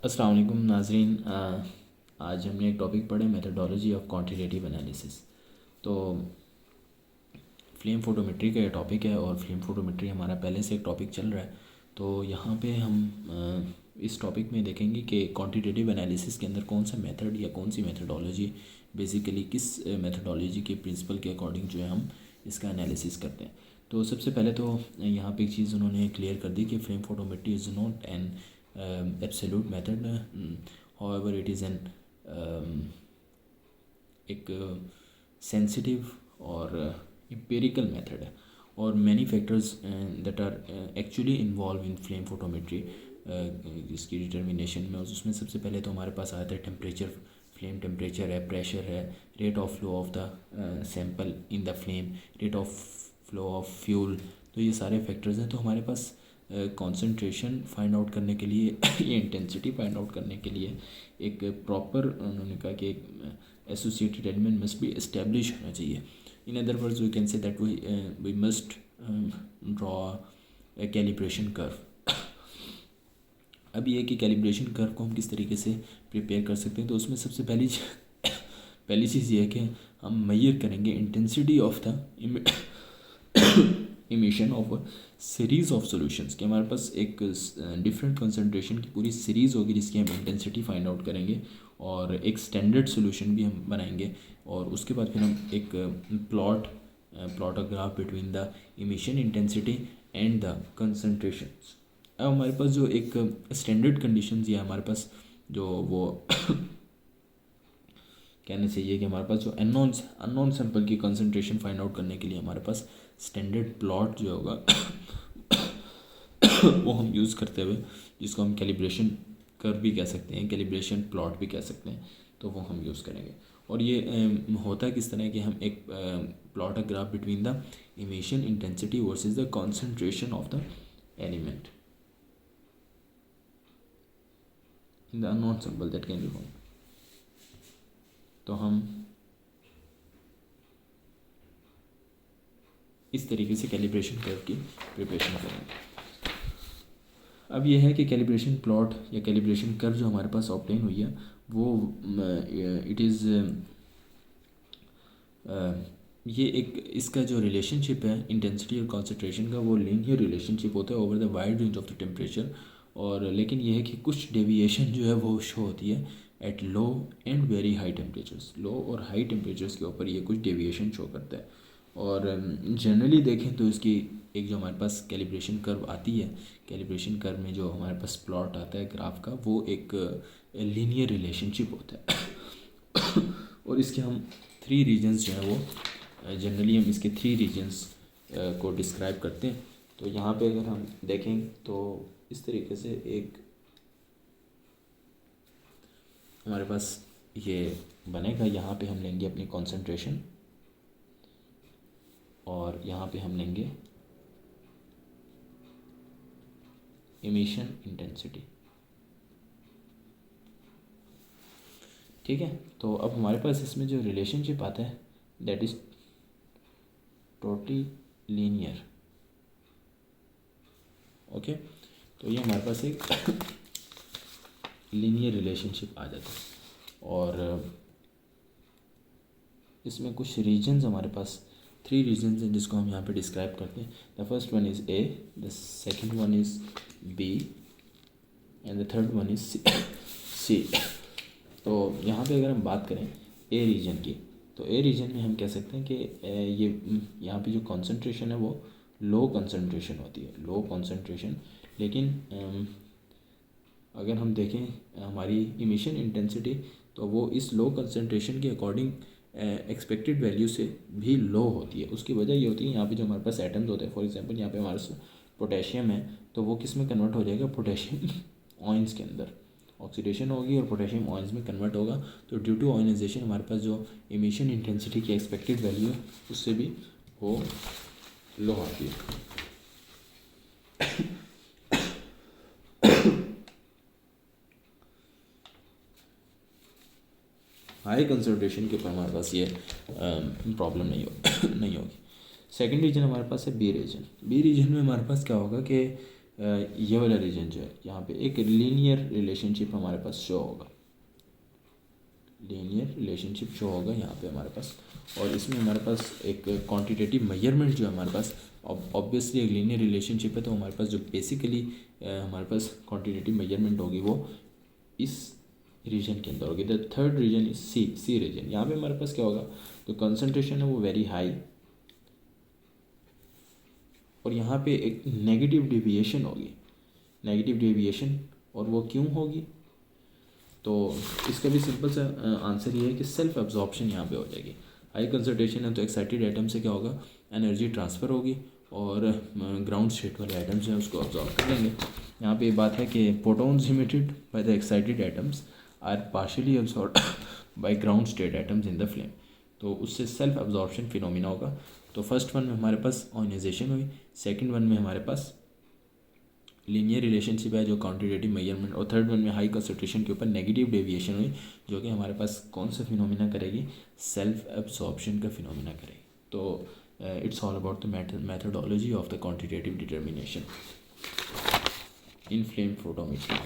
अस्सलाम वालेकुम नाज़रीन। आज हमने एक टॉपिक पढ़ा, मेथडोलॉजी ऑफ क्वांटिटेटिव एनालिसिस। तो फ्लेम फोटोमेट्री का ये टॉपिक है और फ्लेम फोटोमेट्री हमारा पहले से एक टॉपिक चल रहा है। तो यहाँ पे हम इस टॉपिक में देखेंगे कि क्वांटिटेटिव एनालिसिस के अंदर कौन सा मेथड या कौन सी मेथडोलॉजी, बेसिकली किस मेथडोलॉजी के प्रिंसिपल के अकॉर्डिंग जो है हम इसका एनालिसिस करते हैं। तो सबसे पहले तो यहाँ पे एक चीज़ उन्होंने क्लियर कर दी कि flame photometry is not an absolute method, however it is an एक सेंसिटिव और एम्पिरिकल मेथड है और many factors that are actually involve in flame photometry इसकी डिटर्मिनेशन में। उसमें सबसे पहले तो हमारे पास आता है टेम्परेचर, फ्लेम टेम्परेचर है, प्रेशर है, rate of flow of the sample in the flame, rate of flow of fuel. तो ये सारे फैक्टर्स हैं। तो हमारे पास कंसंट्रेशन फाइंड आउट करने के लिए ये इंटेंसिटी फाइंड आउट करने के लिए एक प्रॉपर, उन्होंने कहा कि एक associated element must be establish होना चाहिए। In other words we can say that we must draw a calibration curve. अब ये कि कैलिब्रेशन कर्व को हम किस तरीके से प्रिपेयर कर सकते हैं। तो उसमें सबसे पहली चीज़ ये है कि हम मेजर करेंगे intensity of the emission of series of solutions, कि हमारे पास एक डिफरेंट कंसंट्रेशन की पूरी सीरीज़ होगी जिसकी हम इंटेंसिटी फाइंड आउट करेंगे और एक स्टैंडर्ड सॉल्यूशन भी हम बनाएंगे। और उसके बाद फिर हम एक plot a graph between the emission intensity and the concentrations. अब हमारे पास जो एक स्टैंडर्ड कंडीशंस या हमारे पास जो वो कहना चाहिए कि हमारे पास जो अननोन सैंपल की कंसंट्रेशन फाइंड आउट करने के लिए हमारे पास स्टैंडर्ड प्लॉट जो होगा वो हम यूज़ करते हुए, जिसको हम कैलिब्रेशन कर्व भी कह सकते हैं, कैलिब्रेशन प्लॉट भी कह सकते हैं, तो वो हम यूज़ करेंगे। और ये होता है किस तरह कि हम एक plot a graph between the emission intensity versus the concentration of the element in the unknown sample that can be found. तो हम इस तरीके से कैलिब्रेशन कर्व की प्रिपरेशन करेंगे। अब ये है कि कैलिब्रेशन प्लॉट या कैलिब्रेशन कर्व जो हमारे पास ऑब्टेन हुई है वो इट इज़ ये एक इसका जो रिलेशनशिप है इंटेंसिटी और कॉन्सेंट्रेशन का, वो लीनियर रिलेशनशिप होता है over the wide range of the temperature. और लेकिन ये है कि कुछ डेविएशन जो है वो शो होती है at low and very high temperatures. Low और हाई टेम्परेचर्स के ऊपर ये कुछ डेविएशन शो करता है। और जनरली देखें तो इसकी एक जो हमारे पास कैलिब्रेशन कर्व आती है, कैलिब्रेशन कर्व में जो हमारे पास प्लॉट आता है ग्राफ का, वो एक लीनियर रिलेशनशिप होता है। और इसके हम 3 रीजन्स जो हैं वो जनरली हम इसके 3 रीजन्स को डिस्क्राइब करते हैं। तो यहाँ पे अगर हम देखें तो इस तरीके से एक हमारे पास ये बनेगा। यहाँ पे हम लेंगे अपनी कॉन्सेंट्रेशन और यहाँ पे हम लेंगे इमिशन इंटेंसिटी। ठीक है, तो अब हमारे पास इसमें जो रिलेशनशिप आता है that is totally linear. Okay, तो ये हमारे पास एक लीनियर रिलेशनशिप आ जाता है। और इसमें कुछ रीजन्स हमारे पास 3 रीजन्स हैं जिसको हम यहाँ पे डिस्क्राइब करते हैं। The first one is A, the second one is B and the third one is C. तो यहाँ पे अगर हम बात करें ए रीजन की, तो ए रीजन में हम कह सकते हैं कि ये यहाँ पे जो कंसंट्रेशन है वो लो कंसंट्रेशन होती है, लो कंसंट्रेशन। लेकिन अगर हम देखें हमारी इमिशन इंटेंसिटी, तो वो इस लो कंसंट्रेशन के अकॉर्डिंग एक्सपेक्टेड वैल्यू से भी लो होती है। उसकी वजह ये होती है यहाँ पे जो हमारे पास एटम्स होते हैं, फॉर एग्जांपल यहाँ पे हमारे पास पोटेशियम है, तो वो किस में कन्वर्ट हो जाएगा, पोटेशियम ऑयंस के अंदर ऑक्सीडेशन होगी और पोटेशियम ऑयंस में कन्वर्ट होगा। तो ड्यू टू ऑयनाइजेशन हमारे पास जो इमिशन इंटेंसिटी की एक्सपेक्टेड वैल्यू है उससे भी वो लो आती है। हाई कंसंट्रेशन के ऊपर हमारे पास ये प्रॉब्लम नहीं होगी। सेकेंड रीजन हमारे पास है बी रीजन। बी रीजन में हमारे पास क्या होगा कि ये वाला रीजन जो है यहाँ पे एक लीनियर रिलेशनशिप हमारे पास शो होगा, लीनियर रिलेशनशिप शो होगा यहाँ पे हमारे पास। और इसमें हमारे पास एक क्वांटिटेटिव मेजरमेंट जो है हमारे पास, ऑब्वियसली एक लीनियर रिलेशनशिप है तो हमारे पास जो बेसिकली हमारे पास क्वांटिटेटिव मेजरमेंट होगी वो इस रीजन के अंदर होगी। The third region is C region. यहाँ पे हमारे पास क्या होगा, तो कंसंट्रेशन है वो वेरी हाई, और यहाँ पे एक नेगेटिव डेविएशन होगी, नेगेटिव डेविएशन। और वो क्यों होगी, तो इसका भी सिंपल सा आंसर ये है कि सेल्फ एब्जॉर्प्शन यहाँ पे हो जाएगी। हाई कंसंट्रेशन है तो एक्साइटेड एटम से क्या होगा, एनर्जी ट्रांसफ़र होगी और ग्राउंड स्टेट वाले एटम्स हैं उसको अब्जॉर्ब कर लेंगे। यहाँ पे ये बात है कि protons emitted by the excited atoms are partially absorb by ground state atoms in the flame, तो उससे सेल्फ एब्जॉर्प्शन फिनोमिना होगा। तो फर्स्ट वन में हमारे पास ऑयनाइजेशन हुई, सेकंड वन में हमारे पास लीनियर रिलेशनशिप है जो क्वांटिटेटिव मेजरमेंट, और थर्ड वन में हाई कंसंट्रेशन के ऊपर नेगेटिव डेविएशन हुई जो कि हमारे पास कौन सा फिनोमिना करेगी, सेल्फ एब्जॉर्प्शन का फिनोमिना करेगी। तो it's all about the methodology of the quantitative determination in flame photometry.